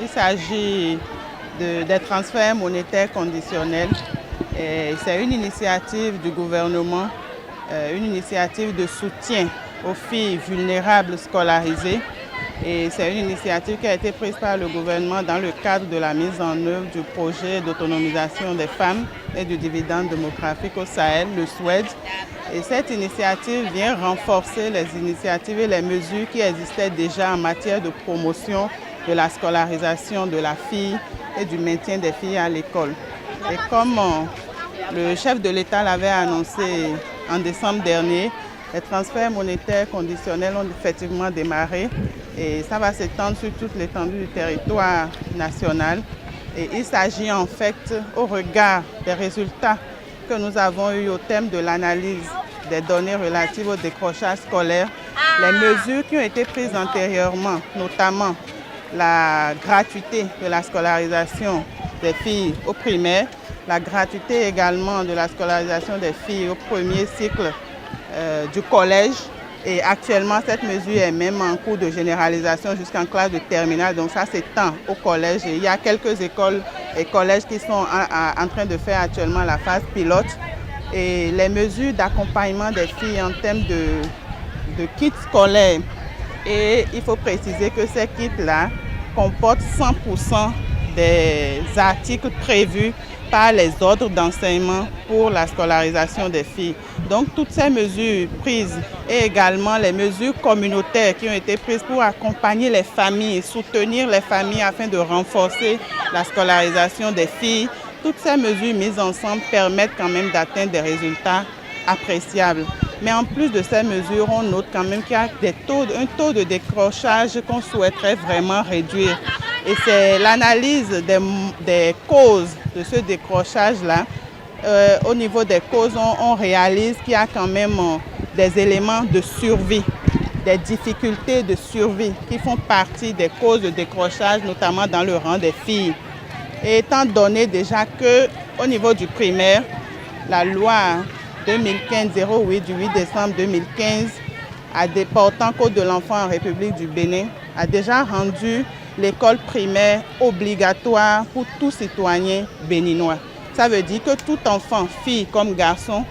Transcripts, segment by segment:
Il s'agit des transferts monétaires conditionnels. C'est une initiative du gouvernement, une initiative de soutien aux filles vulnérables scolarisées. Et c'est une initiative qui a été prise par le gouvernement dans le cadre de la mise en œuvre du projet d'autonomisation des femmes et du dividende démographique au Sahel, le SWED. Et cette initiative vient renforcer les initiatives et les mesures qui existaient déjà en matière de promotion de la scolarisation de la fille et du maintien des filles à l'école. Et comme le chef de l'État l'avait annoncé en décembre dernier, les transferts monétaires conditionnels ont effectivement démarré et ça va s'étendre sur toute l'étendue du territoire national. Et il s'agit en fait, au regard des résultats que nous avons eus au thème de l'analyse des données relatives au décrochage scolaire, les mesures qui ont été prises antérieurement, notamment la gratuité de la scolarisation des filles au primaire, la gratuité également de la scolarisation des filles au premier cycle du collège. Et actuellement, cette mesure est même en cours de généralisation jusqu'en classe de terminale. Donc ça s'étend au collège. Et il y a quelques écoles et collèges qui sont en train de faire actuellement la phase pilote. Et les mesures d'accompagnement des filles en termes de kits scolaires. Et il faut préciser que ces kits-là comportent 100% des articles prévus par les ordres d'enseignement pour la scolarisation des filles. Donc toutes ces mesures prises et également les mesures communautaires qui ont été prises pour accompagner les familles, soutenir les familles afin de renforcer la scolarisation des filles, toutes ces mesures mises ensemble permettent quand même d'atteindre des résultats appréciables. Mais en plus de ces mesures, on note quand même qu'il y a un taux de décrochage qu'on souhaiterait vraiment réduire. Et c'est l'analyse des causes de ce décrochage-là. Au niveau des causes, on réalise qu'il y a quand même des éléments de survie, des difficultés de survie qui font partie des causes de décrochage, notamment dans le rang des filles. Et étant donné déjà qu'au niveau du primaire, la loi 2015-08 du 8 décembre 2015 portant Code de l'enfant en République du Bénin a déjà rendu l'école primaire obligatoire pour tout citoyen béninois. Ça veut dire que tout enfant, fille comme garçon,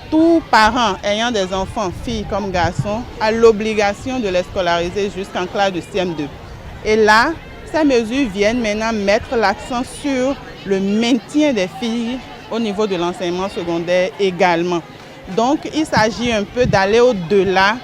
tout parent ayant des enfants, filles comme garçons, a l'obligation de les scolariser jusqu'en classe de CM2. Et là, ces mesures viennent maintenant mettre l'accent sur le maintien des filles au niveau de l'enseignement secondaire également. Donc, il s'agit un peu d'aller au-delà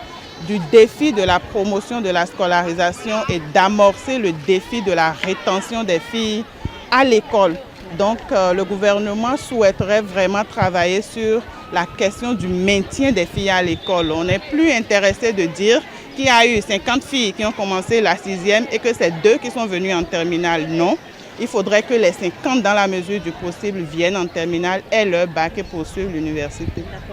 du défi de la promotion de la scolarisation et d'amorcer le défi de la rétention des filles à l'école. Donc, le gouvernement souhaiterait vraiment travailler sur la question du maintien des filles à l'école. On n'est plus intéressé de dire qu'il y a eu 50 filles qui ont commencé la 6e et que c'est 2 qui sont venues en terminale. Non, il faudrait que les 50 dans la mesure du possible viennent en terminale, aient leur bac et poursuivent l'université.